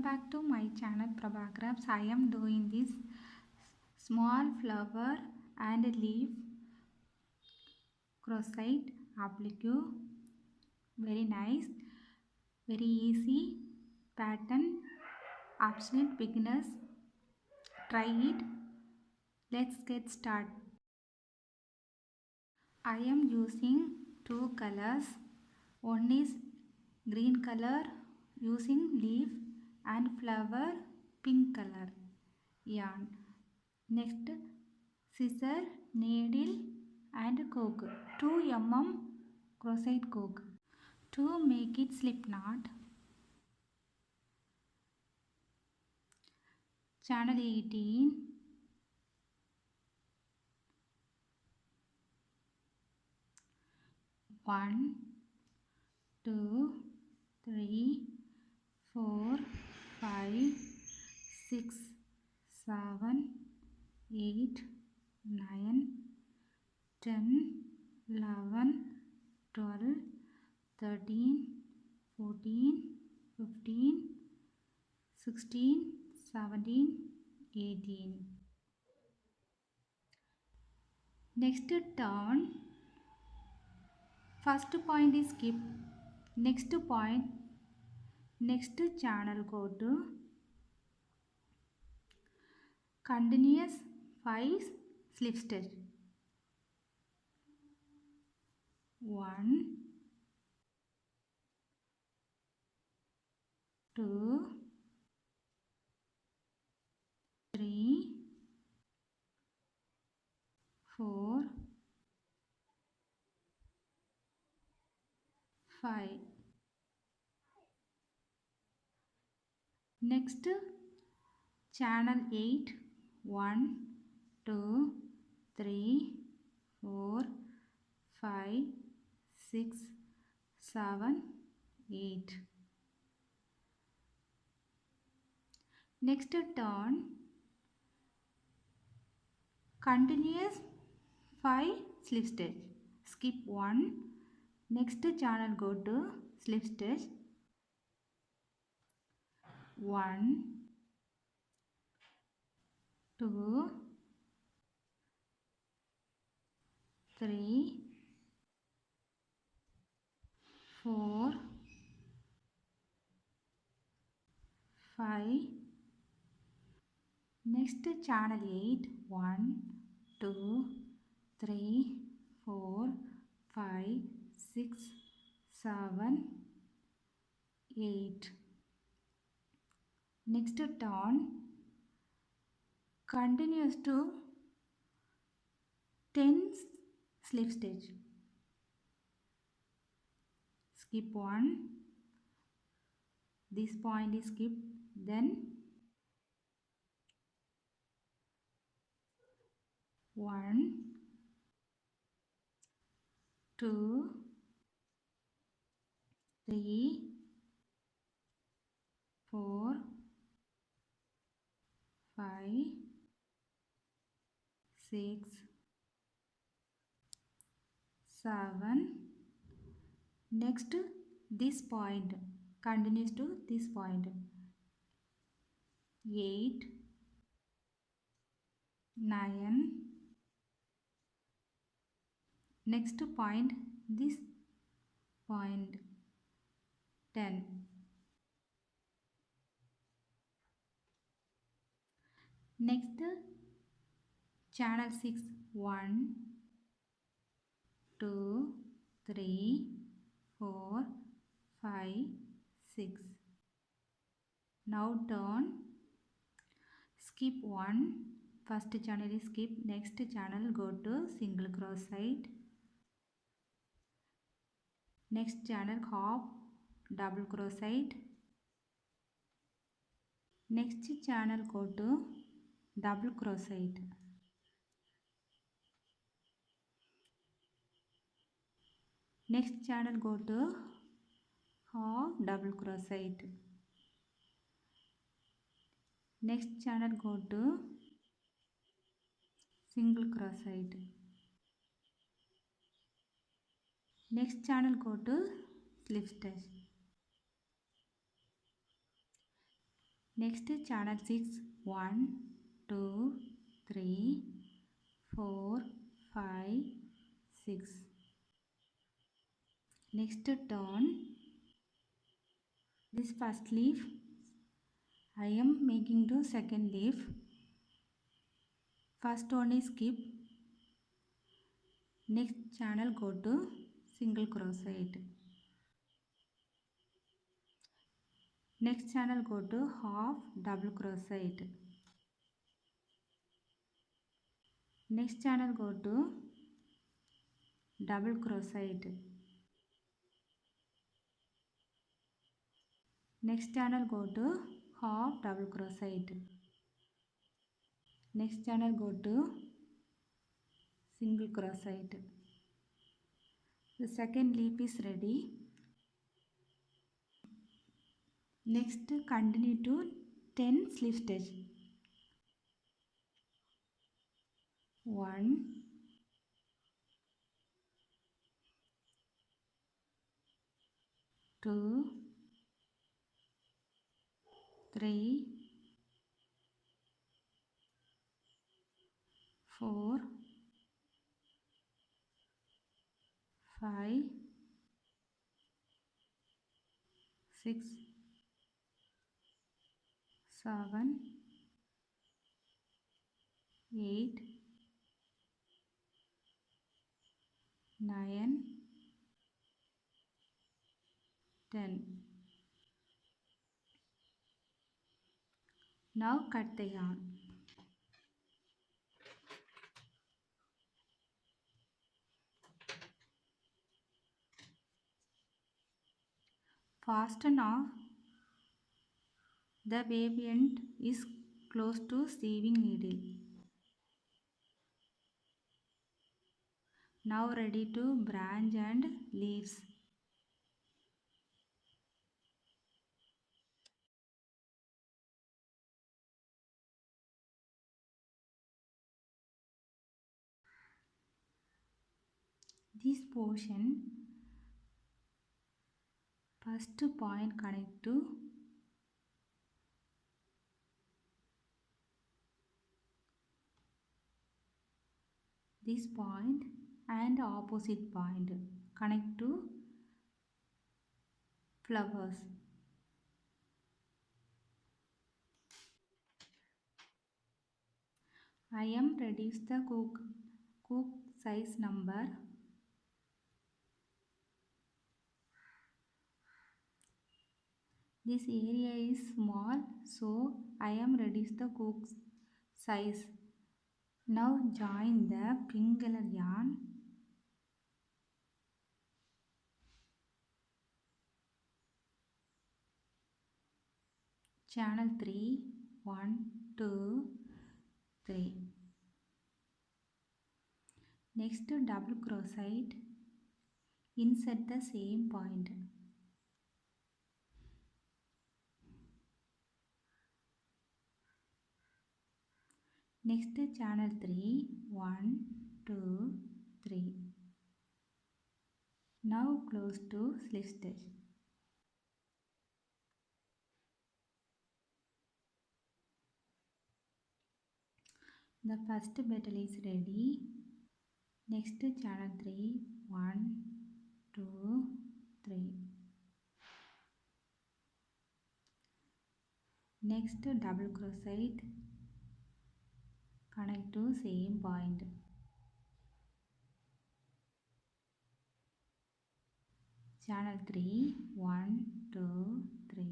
back to my channel Prabhakrafts. I am doing this small flower and leaf crochet applique. Very nice, very easy pattern. Absolute beginners, try it. Let's get started. I am using two colors. One is green color using leaf and flower pink color yarn. Next, scissor, needle and hook. 2 mm crochet hook. To make it slip knot, channel 18, one, 2, 3, 4, 5, 6, 7, 8, 9, 10, 11, 12, 13, 14, 15, 16, 17, 18. Next turn. First point is skip. Next point. Next channel go to continuous 5 slip stitch. 1, 2, 3, 4, 5. Next channel 8. 1, 2, 3, 4, 5, 6, 7, 8. Next turn. Continuous 5 slip stitch. Skip 1. Next channel go to slip stitch. 1, 2, 3, 4, 5. Next channel 8. 1, 2, 3, 4, 5, 6, 7, 8. Next turn. Continues to 10 slip stitch. Skip 1. This point is skip. Then 1, 2, 3, 4, 5, 6, 7. Next this point continues to this point. 8, 9. Next point this point. 10. Next channel 6. 1, 2, 3, 4, 5, 6. Now turn. Skip 1. First channel is skip. Next channel go to single crochet. Next channel half double crochet. Next channel go to double crochet. Next channel go to half double crochet. Next channel go to single crochet. Next channel go to slip stitch. Next channel 6, 1, 2, 3, 4, 5, 6. Next turn this first leaf. I am making the second leaf. First one is skip. Next channel go to single crochet. Next channel go to half double crochet. Next channel go to double crochet. Next channel go to half double crochet. Next channel go to single crochet. The second leaf is ready. Next continue to 10 slip stitch. 1, 2, 3, 4, 5, 6, 7, 8, 9, 10. Now cut the yarn. Fasten off the wave end is close to sewing needle. Now ready to branch and leaves. This portion first point connect to this point and opposite point connect to flowers. I am reduce the hook size number. This area is small, so I am reduce the hook size. Now join the pink color yarn. Channel 3, 1, 2, 3. Next double crochet, insert the same point. Next channel 3, 1, 2, 3. Now close to slip stitch. The first petal is ready. Next channel 3, 1, 2, 3. Next double crochet, connect to same point. Channel 3, 1, 2, 3.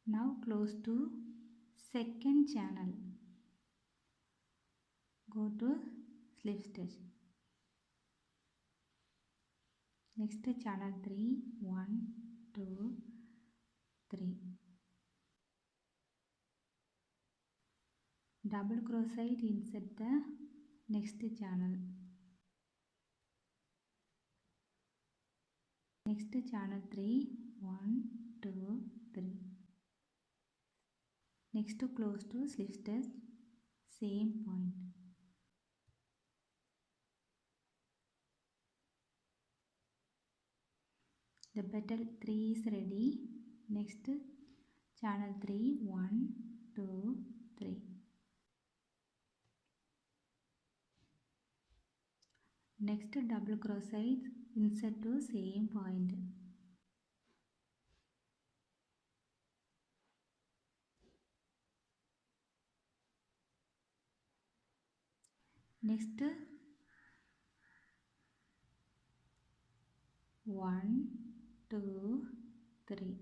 Now close to second channel. Go to slip stitch. Next channel 3, 1, 2, 3. Double crochet insert the next channel. Next channel 3, 1, 2, 3. Next close to slip stitch, same point. The petal 3 is ready. Next channel 3, 1, 2, 3. Next double crochet, insert to same point. Next 1, 2, 3.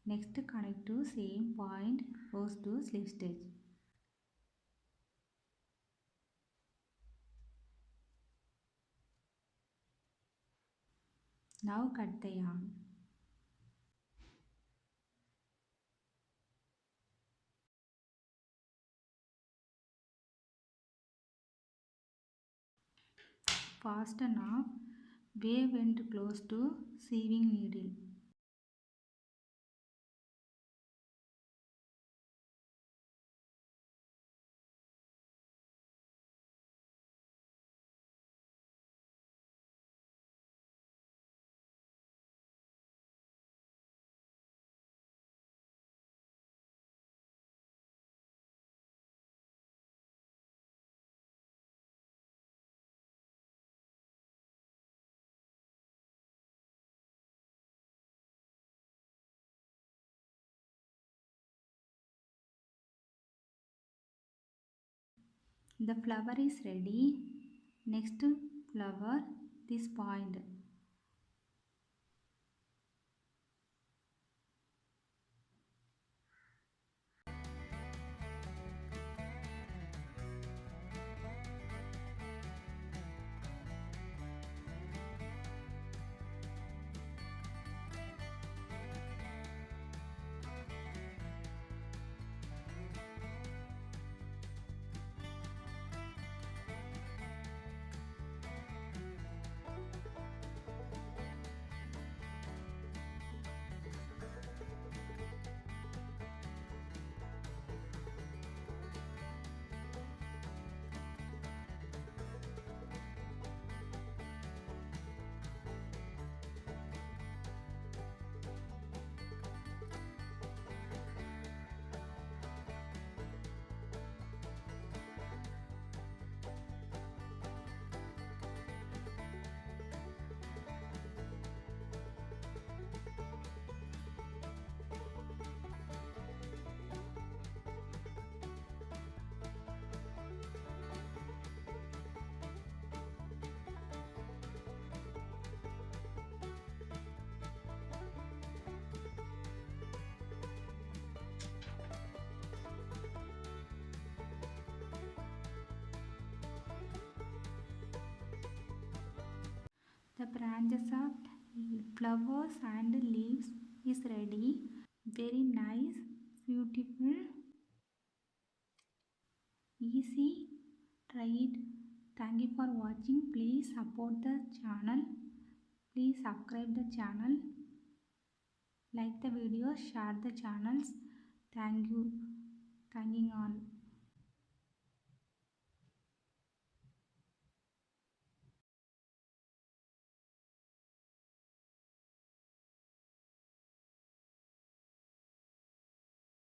Next connect to same point, goes to slip stitch. Now cut the yarn. Fasten off wave end close to sewing needle. The flower is ready. Next flower, this point. The branches of flowers and leaves is ready. Very nice, beautiful, easy. Try it. Thank you for watching. Please support the channel. Please subscribe the channel. Like the video, share the channels. Thank you. Thanking all.